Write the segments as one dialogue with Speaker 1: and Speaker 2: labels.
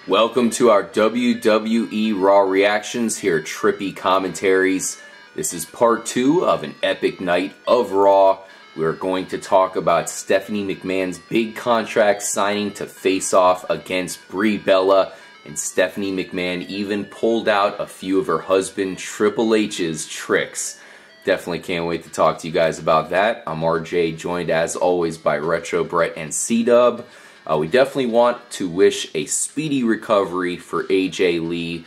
Speaker 1: Welcome to our WWE Raw reactions here at Trippy Commentaries. This is part 2 of an epic night of Raw. We're going to talk about Stephanie McMahon's big contract signing to face off against Brie Bella. And Stephanie McMahon even pulled out a few of her husband Triple H's tricks. Definitely can't wait to talk to you guys about that. I'm RJ, joined as always by Retro Brett and C-Dub. We definitely want to wish a speedy recovery for AJ Lee.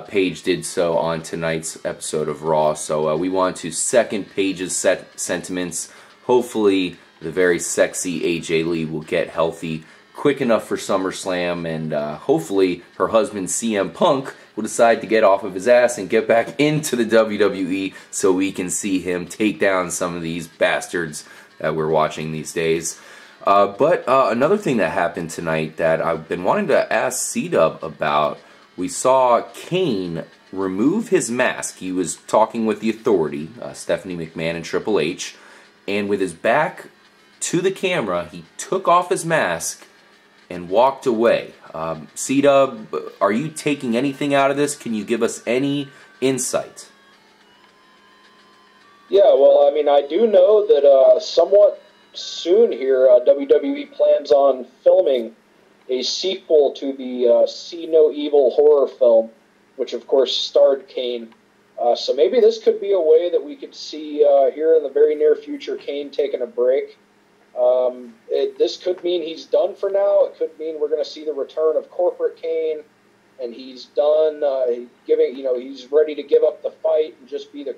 Speaker 1: Paige did so on tonight's episode of Raw, so we want to second Paige's sentiments. Hopefully, the very sexy AJ Lee will get healthy quick enough for SummerSlam, and hopefully her husband CM Punk will decide to get off of his ass and get back into the WWE so we can see him take down some of these bastards that we're watching these days. But another thing that happened tonight that I've been wanting to ask C-Dub about, we saw Kane remove his mask. He was talking with the Authority, Stephanie McMahon and Triple H, and with his back to the camera, he took off his mask and walked away. C-Dub, are you taking anything out of this? Can you give us any insight?
Speaker 2: Yeah, well, I mean, I do know that somewhat soon here, WWE plans on filming a sequel to the See No Evil horror film, which of course starred Kane. So maybe this could be a way that we could see here in the very near future Kane taking a break. This could mean he's done for now. It could mean we're going to see the return of corporate Kane, and he's done he's ready to give up the fight and just be the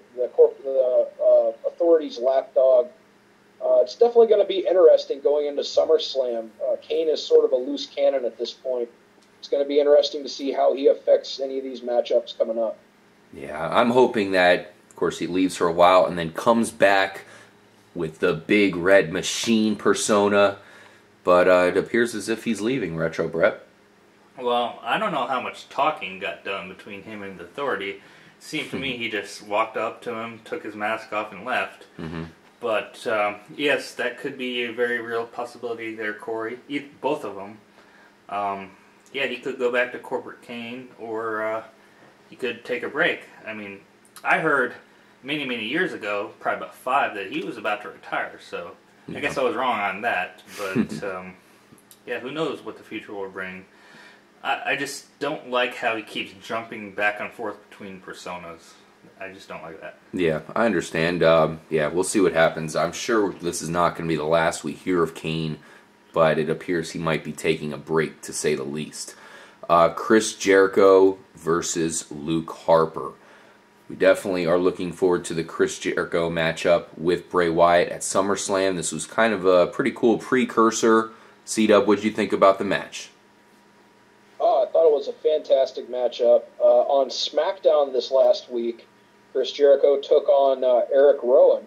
Speaker 2: Authority's lapdog. It's definitely going to be interesting going into SummerSlam. Kane is sort of a loose cannon at this point. It's going to be interesting to see how he affects any of these matchups coming up.
Speaker 1: Yeah, I'm hoping that, of course, he leaves for a while and then comes back with the big red machine persona. But it appears as if he's leaving, Retro Brett.
Speaker 3: Well, I don't know how much talking got done between him and the Authority. It seemed to me he just walked up to him, took his mask off, and left. Mm-hmm. But, yes, that could be a very real possibility there, Corey. Both of them. Yeah, he could go back to corporate Kane, or he could take a break. I mean, I heard many, many years ago, probably about 5, that he was about to retire. So I guess I was wrong on that. But, yeah, who knows what the future will bring. I just don't like how he keeps jumping back and forth between personas. I just don't like that. Yeah,
Speaker 1: I understand. Yeah, we'll see what happens. I'm sure this is not going to be the last we hear of Kane, but it appears he might be taking a break, to say the least. Chris Jericho versus Luke Harper. We definitely are looking forward to the Chris Jericho matchup with Bray Wyatt at SummerSlam. This was kind of a pretty cool precursor. C-Dub, what did you think about the match?
Speaker 2: Oh, I thought it was a fantastic matchup. On SmackDown this last week, Chris Jericho took on Eric Rowan,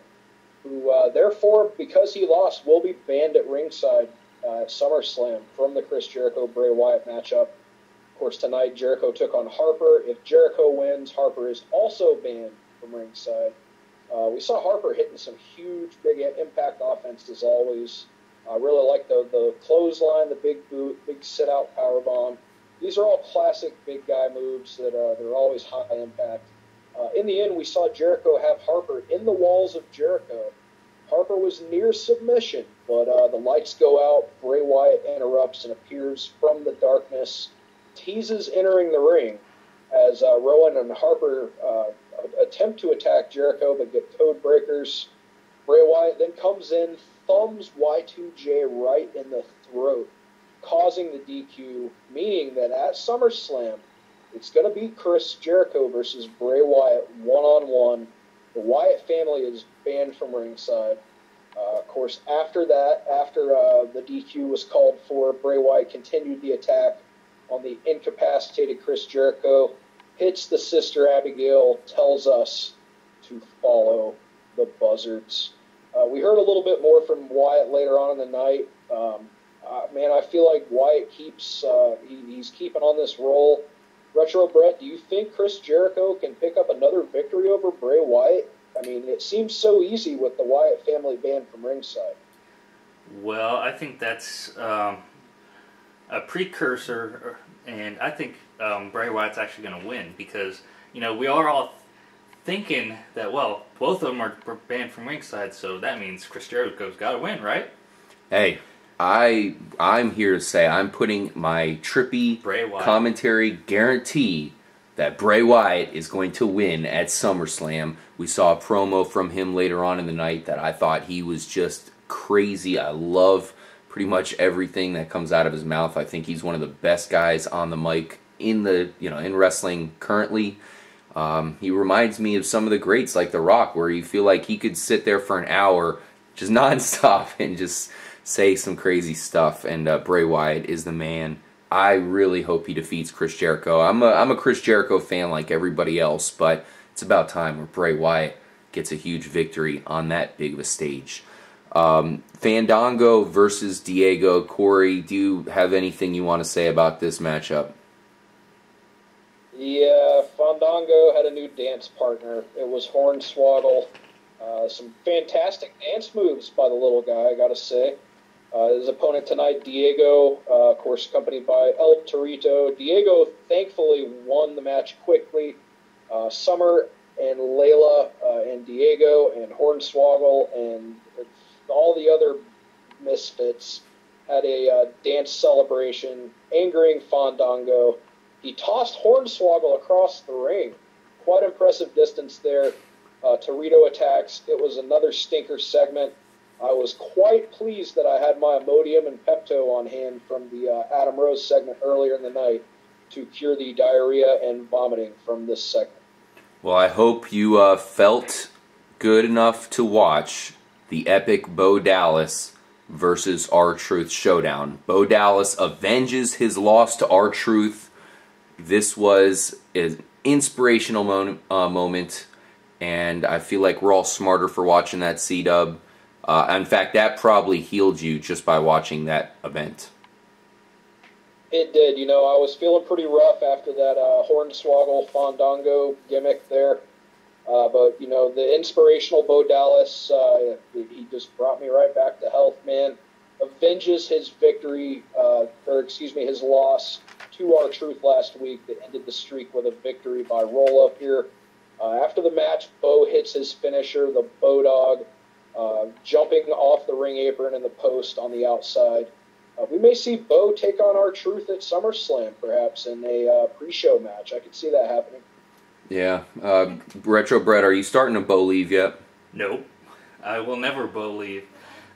Speaker 2: who, therefore, because he lost, will be banned at ringside at SummerSlam from the Chris Jericho-Bray Wyatt matchup. Of course, tonight, Jericho took on Harper. If Jericho wins, Harper is also banned from ringside. We saw Harper hitting some huge, big impact offense, as always. I really like the clothesline, the big boot, big sit-out powerbomb. These are all classic big guy moves that they're always high impact. In the end, we saw Jericho have Harper in the walls of Jericho. Harper was near submission, but the lights go out. Bray Wyatt interrupts and appears from the darkness, teases entering the ring as Rowan and Harper attempt to attack Jericho but get code breakers. Bray Wyatt then comes in, thumbs Y2J right in the throat, causing the DQ, meaning that at SummerSlam, it's going to be Chris Jericho versus Bray Wyatt one-on-one. The Wyatt family is banned from ringside. Of course, after that, after the DQ was called for, Bray Wyatt continued the attack on the incapacitated Chris Jericho, hits the Sister Abigail, tells us to follow the buzzards. We heard a little bit more from Wyatt later on in the night. Man, I feel like Wyatt keeps he's keeping on this roll. Retro Brett, do you think Chris Jericho can pick up another victory over Bray Wyatt? I mean, it seems so easy with the Wyatt family banned from ringside.
Speaker 3: Well, I think that's a precursor and I think Bray Wyatt's actually going to win because, we are all thinking that, well, both of them are banned from ringside, so that means Chris Jericho's got to win, right?
Speaker 1: Hey, I'm here to say I'm putting my Trippy commentary guarantee that Bray Wyatt is going to win at SummerSlam. We saw a promo from him later on in the night that I thought he was just crazy. I love pretty much everything that comes out of his mouth. I think he's one of the best guys on the mic in in wrestling currently. He reminds me of some of the greats like The Rock, where you feel like he could sit there for an hour just nonstop and just say some crazy stuff. And Bray Wyatt is the man. I really hope he defeats Chris Jericho. I'm a Chris Jericho fan like everybody else, but it's about time where Bray Wyatt gets a huge victory on that big of a stage. Fandango versus Diego. Quarry, do you have anything you want to say about this matchup?
Speaker 2: Yeah, Fandango had a new dance partner. It was Hornswoggle. Some fantastic dance moves by the little guy, I gotta say. His opponent tonight, Diego, of course, accompanied by El Torito. Diego thankfully won the match quickly. Summer and Layla and Diego and Hornswoggle and all the other misfits had a dance celebration, angering Fandango. He tossed Hornswoggle across the ring. Quite impressive distance there. Torito attacks. It was another stinker segment. I was quite pleased that I had my Imodium and Pepto on hand from the Adam Rose segment earlier in the night to cure the diarrhea and vomiting from this segment.
Speaker 1: Well, I hope you felt good enough to watch the epic Bo Dallas versus R-Truth showdown. Bo Dallas avenges his loss to R-Truth. This was an inspirational moment, and I feel like we're all smarter for watching that C-dub. In fact, that probably healed you just by watching that event.
Speaker 2: It did. I was feeling pretty rough after that Hornswoggle Fandango gimmick there. But, the inspirational Bo Dallas, he just brought me right back to health, man. Avenges his victory, his loss to R-Truth last week that ended the streak with a victory by roll-up here. After the match, Bo hits his finisher, the Bo Dog, jumping off the ring apron in the post on the outside. We may see Bo take on R-Truth at SummerSlam, perhaps, in a pre-show match. I could see that happening.
Speaker 1: Yeah. Retro Brett, are you starting to Bo-leave yet?
Speaker 3: Nope. I will never Bo-leave.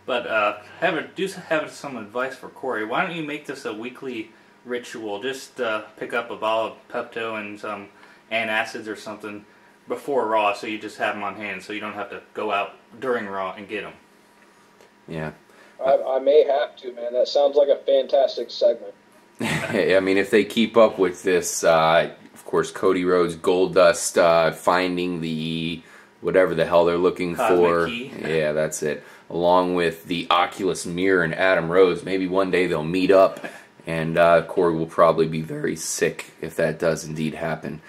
Speaker 3: But have some advice for Corey. Why don't you make this a weekly ritual? Just pick up a bottle of Pepto and some antacids or something before Raw, so you just have them on hand, so you don't have to go out during Raw and get them.
Speaker 1: Yeah.
Speaker 2: I may have to, man. That sounds like a fantastic segment.
Speaker 1: I mean, if they keep up with this, of course, Cody Rhodes, Goldust, finding the whatever the hell they're looking for.
Speaker 3: Key.
Speaker 1: Yeah, that's it. Along with the Oculus Mirror and Adam Rose. Maybe one day they'll meet up, and Corey will probably be very sick if that does indeed happen.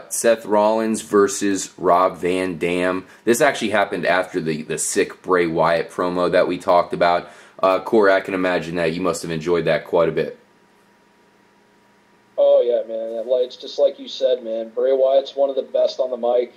Speaker 1: Seth Rollins versus Rob Van Dam. This actually happened after the sick Bray Wyatt promo that we talked about. Corey, I can imagine that you must have enjoyed that quite a bit.
Speaker 2: Oh, yeah, man. It's just like you said, man. Bray Wyatt's one of the best on the mic.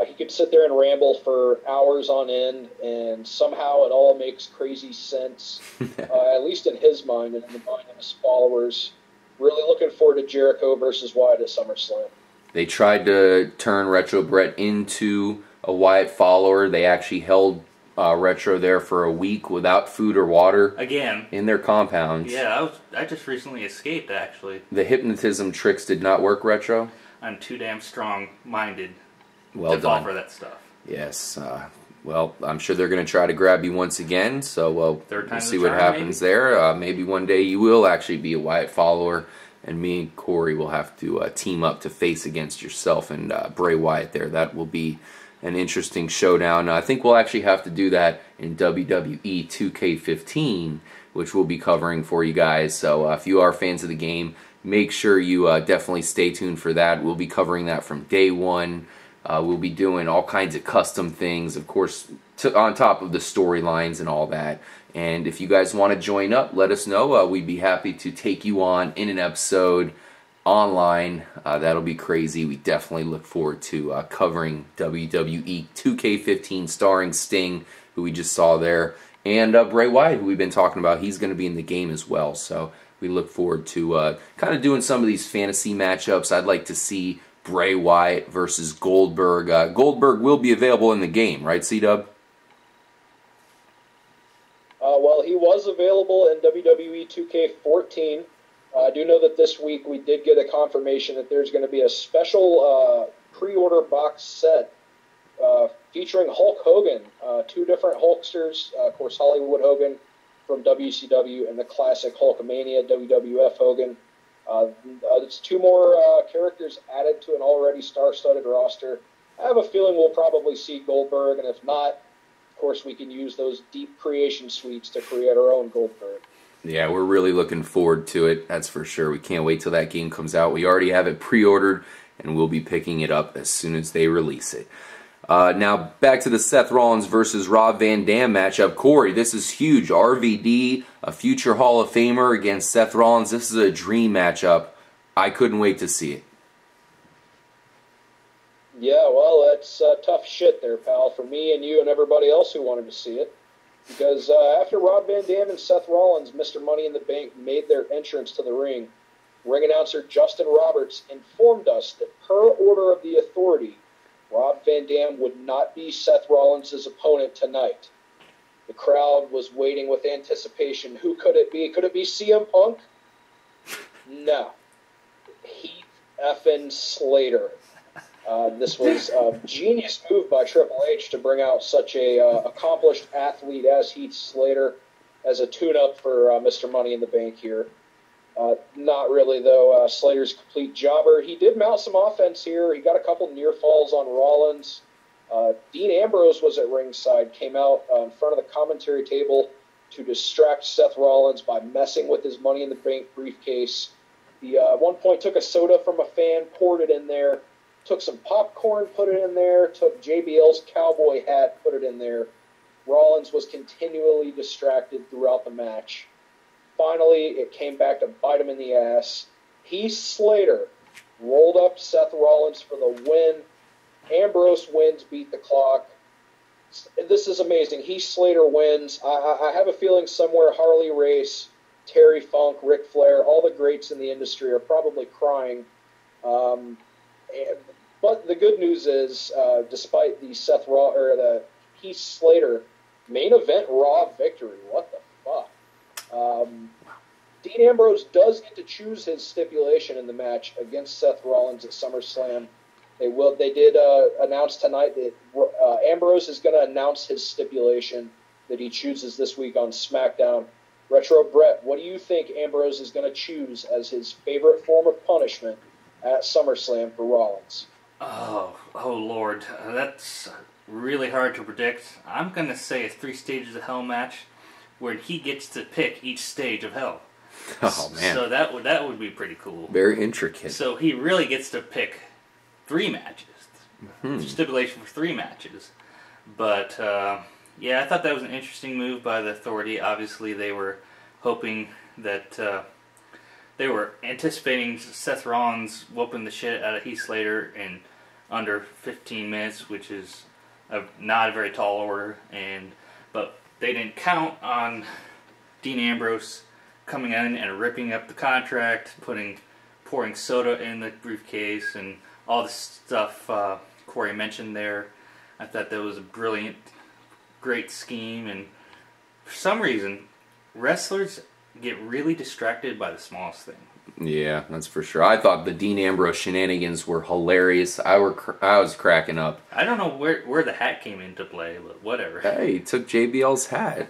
Speaker 2: He could sit there and ramble for hours on end, and somehow it all makes crazy sense, at least in his mind and in the mind of his followers. Really looking forward to Jericho versus Wyatt at SummerSlam.
Speaker 1: They tried to turn Retro Brett into a Wyatt follower. They actually held Retro there for a week without food or water.
Speaker 3: Again.
Speaker 1: In their compounds.
Speaker 3: Yeah, I just recently escaped, actually.
Speaker 1: The hypnotism tricks did not work, Retro?
Speaker 3: I'm too damn strong-minded
Speaker 1: to
Speaker 3: fall for that stuff.
Speaker 1: Yes. Well, I'm sure they're going to try to grab you once again, so we'll see what happens there. Maybe one day you will actually be a Wyatt follower, and me and Corey will have to team up to face against yourself and Bray Wyatt there. That will be an interesting showdown. I think we'll actually have to do that in WWE 2K15, which we'll be covering for you guys. So if you are fans of the game, make sure you definitely stay tuned for that. We'll be covering that from day one. We'll be doing all kinds of custom things, of course, on top of the storylines and all that. And if you guys want to join up, let us know. We'd be happy to take you on in an episode online. That'll be crazy. We definitely look forward to covering WWE 2K15 starring Sting, who we just saw there, and Bray Wyatt, who we've been talking about. He's going to be in the game as well. So we look forward to kind of doing some of these fantasy matchups. I'd like to see Bray Wyatt versus Goldberg. Goldberg will be available in the game, right, C-Dub?
Speaker 2: Well, he was available in WWE 2K14. I do know that this week we did get a confirmation that there's going to be a special pre-order box set featuring Hulk Hogan, 2 different Hulksters, of course Hollywood Hogan from WCW and the classic Hulkamania WWF Hogan. It's 2 more characters added to an already star-studded roster. I have a feeling we'll probably see Goldberg, and if not, of course we can use those deep creation suites to create our own Goldberg.
Speaker 1: Yeah, we're really looking forward to it, that's for sure. We can't wait till that game comes out. We already have it pre-ordered, and we'll be picking it up as soon as they release it. Now, back to the Seth Rollins versus Rob Van Dam matchup. Corey, this is huge. RVD, a future Hall of Famer, against Seth Rollins. This is a dream matchup. I couldn't wait to see it.
Speaker 2: Yeah, well, that's tough shit there, pal, for me and you and everybody else who wanted to see it. Because after Rob Van Dam and Seth Rollins, Mr. Money in the Bank, made their entrance to the ring announcer Justin Roberts informed us that per order of the Authority, Rob Van Dam would not be Seth Rollins' opponent tonight. The crowd was waiting with anticipation. Who could it be? Could it be CM Punk? No. Heath effing Slater. This was a genius move by Triple H to bring out such a accomplished athlete as Heath Slater as a tune-up for Mr. Money in the Bank here. Not really, though. Slater's a complete jobber. He did mount some offense here. He got a couple near falls on Rollins. Dean Ambrose was at ringside, came out in front of the commentary table to distract Seth Rollins by messing with his Money in the Bank briefcase. He, at one point, took a soda from a fan, poured it in there, took some popcorn, put it in there, took JBL's cowboy hat, put it in there. Rollins was continually distracted throughout the match. Finally, it came back to bite him in the ass. Heath Slater rolled up Seth Rollins for the win. Ambrose wins, beat the clock. This is amazing. Heath Slater wins. I have a feeling somewhere Harley Race, Terry Funk, Ric Flair, all the greats in the industry are probably crying. But the good news is, despite the Heath Slater main event Raw victory, what the fuck? Dean Ambrose does get to choose his stipulation in the match against Seth Rollins at SummerSlam. They did announce tonight that Ambrose is going to announce his stipulation that he chooses this week on SmackDown. Retro Brett, what do you think Ambrose is going to choose as his favorite form of punishment at SummerSlam for Rollins?
Speaker 3: Oh Lord, that's really hard to predict. I'm going to say a 3 Stages of Hell match where he gets to pick each stage of hell.
Speaker 1: Oh, man.
Speaker 3: So that would be pretty cool.
Speaker 1: Very intricate.
Speaker 3: So he really gets to pick 3 matches. Stipulation for 3 matches. But, yeah, I thought that was an interesting move by the Authority. Obviously, they were hoping that... they were anticipating Seth Rollins whooping the shit out of Heath Slater in under 15 minutes, which is not a very tall order. But they didn't count on Dean Ambrose coming in and ripping up the contract, pouring soda in the briefcase, and all the stuff Quarry mentioned there. I thought that was a brilliant, great scheme. And for some reason, wrestlers get really distracted by the smallest thing.
Speaker 1: Yeah, that's for sure. I thought the Dean Ambrose shenanigans were hilarious. I was cracking up.
Speaker 3: I don't know where the hat came into play, but whatever.
Speaker 1: Hey, he took JBL's hat.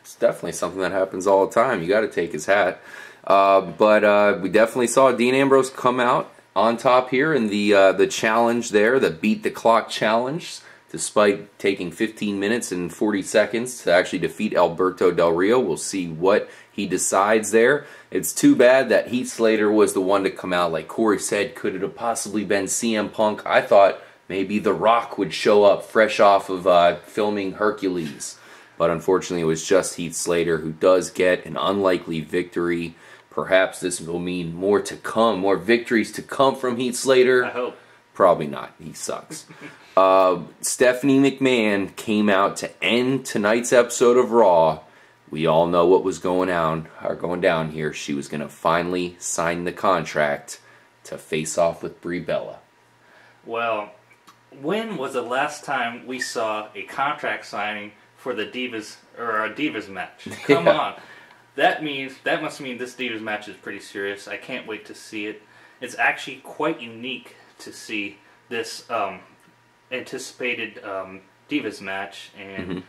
Speaker 1: It's definitely something that happens all the time. You got to take his hat. But we definitely saw Dean Ambrose come out on top here in the challenge there, the Beat the Clock challenge, despite taking 15 minutes and 40 seconds to actually defeat Alberto Del Rio. We'll see what he decides there. It's too bad that Heath Slater was the one to come out. Like Corey said, could it have possibly been CM Punk? I thought maybe The Rock would show up fresh off of filming Hercules. But unfortunately, it was just Heath Slater, who does get an unlikely victory. Perhaps this will mean more to come, more victories to come from Heath Slater.
Speaker 3: I hope.
Speaker 1: Probably not. He sucks. Stephanie McMahon came out to end tonight's episode of Raw. We all know what was going down here. She was going to finally sign the contract to face off with Brie Bella.
Speaker 3: Well, when was the last time we saw a contract signing for the Divas, or a Divas match? Come on. That must mean this Divas match is pretty serious. I can't wait to see it. It's actually quite unique to see this anticipated Divas match, and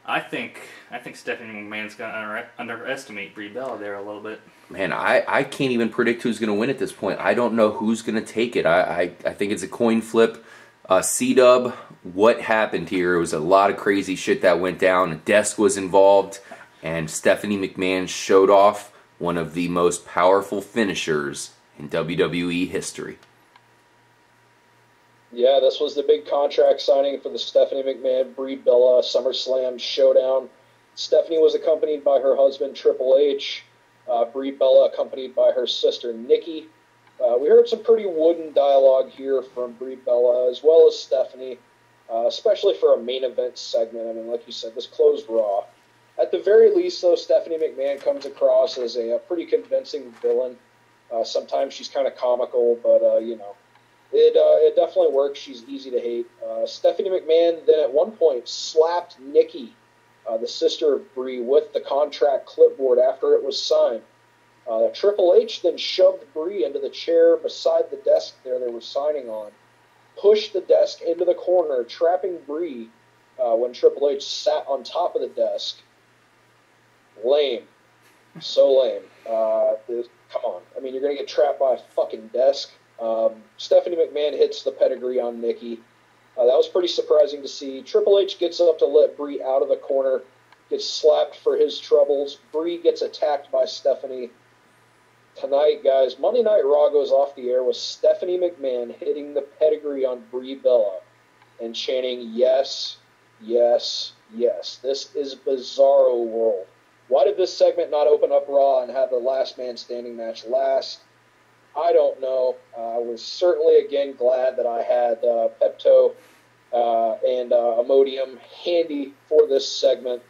Speaker 3: I think Stephanie McMahon's gonna underestimate Brie Bella there a little bit.
Speaker 1: Man, I can't even predict who's going to win at this point. I don't know who's going to take it. I think it's a coin flip. C-Dub, what happened here? It was a lot of crazy shit that went down. A desk was involved, and Stephanie McMahon showed off one of the most powerful finishers in WWE history.
Speaker 2: Yeah, this was the big contract signing for the Stephanie McMahon Brie Bella SummerSlam showdown. Stephanie was accompanied by her husband Triple H. Brie Bella accompanied by her sister Nikki. We heard some pretty wooden dialogue here from Brie Bella as well as Stephanie, especially for a main event segment. I mean, like you said, this closed Raw. At the very least, though, Stephanie McMahon comes across as a pretty convincing villain. Sometimes she's kind of comical, but, it definitely works. She's easy to hate. Stephanie McMahon then at one point slapped Nikki, the sister of Brie, with the contract clipboard after it was signed. Triple H then shoved Brie into the chair beside the desk there they were signing on, pushed the desk into the corner, trapping Brie when Triple H sat on top of the desk. Lame. So lame. Come on. I mean, you're going to get trapped by a fucking desk. Stephanie McMahon hits the pedigree on Nikki. That was pretty surprising to see. Triple H gets up to let Brie out of the corner, gets slapped for his troubles. Brie gets attacked by Stephanie. Tonight, guys, Monday Night Raw goes off the air with Stephanie McMahon hitting the pedigree on Brie Bella and chanting, "Yes, yes, yes." This is bizarro world. Why did this segment not open up Raw and have the last man standing match last? I don't know. I was certainly, again, glad that I had Pepto and Imodium handy for this segment.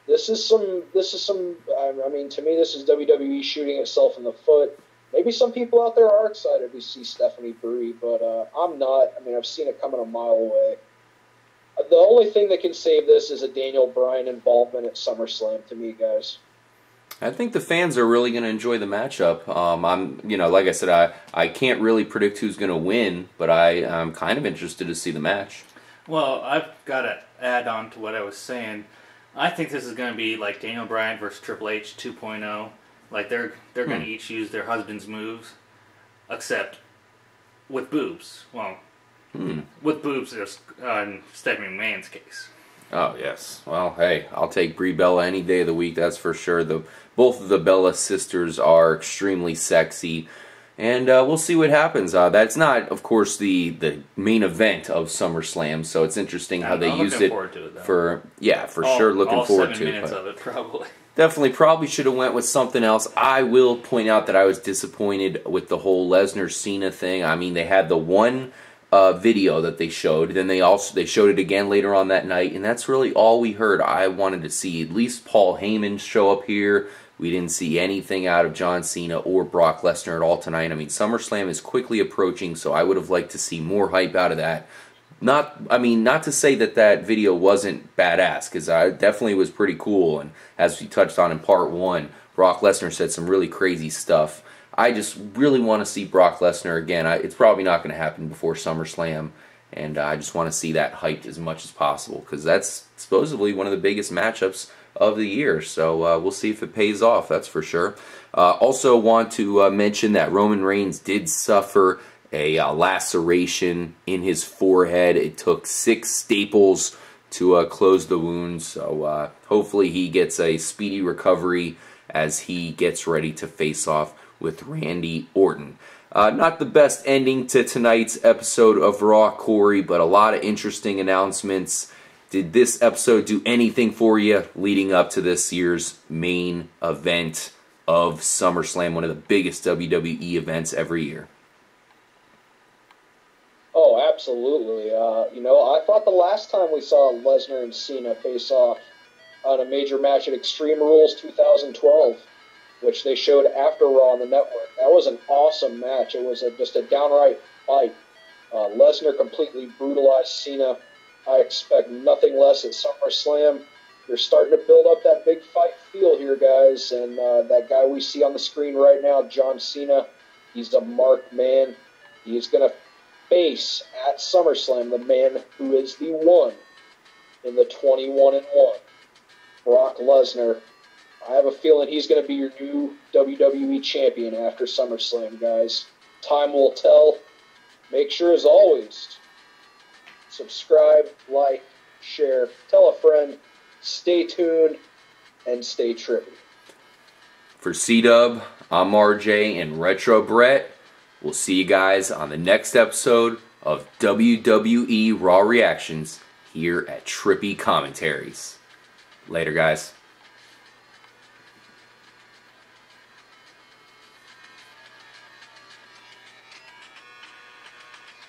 Speaker 2: This is some, I mean, to me, this is WWE shooting itself in the foot. Maybe some people out there are excited to see Stephanie Brie, but I'm not. I mean, I've seen it coming a mile away. The only thing that can save this is a Daniel Bryan involvement at SummerSlam, to me, guys.
Speaker 1: I think the fans are really going to enjoy the matchup. Like I said, I can't really predict who's going to win, but I'm kind of interested to see the match.
Speaker 3: Well, I've got to add on to what I was saying. I think this is going to be like Daniel Bryan versus Triple H 2.0. Like they're going to each use their husband's moves, except with boobs. Well, with boobs in Stephanie McMahon's case.
Speaker 1: Oh, yes. Well, hey, I'll take Brie Bella any day of the week, that's for sure. Both of the Bella sisters are extremely sexy, and we'll see what happens. That's not, of course, the main event of SummerSlam, so it's interesting how they used it. For sure, looking forward to it. All 7
Speaker 3: minutes of it, probably.
Speaker 1: Probably should have went with something else. I will point out that I was disappointed with the whole Lesnar-Cena thing. I mean, they had the one video that they showed. Then they showed it again later on that night, and that's really all we heard. I wanted to see at least Paul Heyman show up here. We didn't see anything out of John Cena or Brock Lesnar at all tonight. I mean, SummerSlam is quickly approaching, so I would have liked to see more hype out of that. Not to say that video wasn't badass, because it definitely was pretty cool, and as we touched on in part 1, Brock Lesnar said some really crazy stuff. I just really want to see Brock Lesnar again. It's probably not going to happen before SummerSlam, and I just want to see that hyped as much as possible, because that's supposedly one of the biggest matchups of the year, so we'll see if it pays off, that's for sure. Also want to mention that Roman Reigns did suffer a laceration in his forehead. It took 6 staples to close the wound, so hopefully he gets a speedy recovery as he gets ready to face off with Randy Orton. Not the best ending to tonight's episode of Raw, Corey, but a lot of interesting announcements. Did this episode do anything for you leading up to this year's main event of SummerSlam, one of the biggest WWE events every year?
Speaker 2: Oh, absolutely. I thought the last time we saw Lesnar and Cena face off on a major match at Extreme Rules 2012, which they showed after Raw on the network, that was an awesome match. It was just a downright fight. Lesnar completely brutalized Cena. I expect nothing less at SummerSlam. They're starting to build up that big fight feel here, guys. And that guy we see on the screen right now, John Cena, he's a marked man. He's going to face at SummerSlam the man who is the one in the 21-1, Brock Lesnar. I have a feeling he's going to be your new WWE champion after SummerSlam, guys. Time will tell. Make sure, as always, subscribe, like, share, tell a friend, stay tuned, and stay trippy.
Speaker 1: For C-Dub, I'm RJ and Retro Brett. We'll see you guys on the next episode of WWE Raw Reactions here at Trippy Commentaries. Later, guys.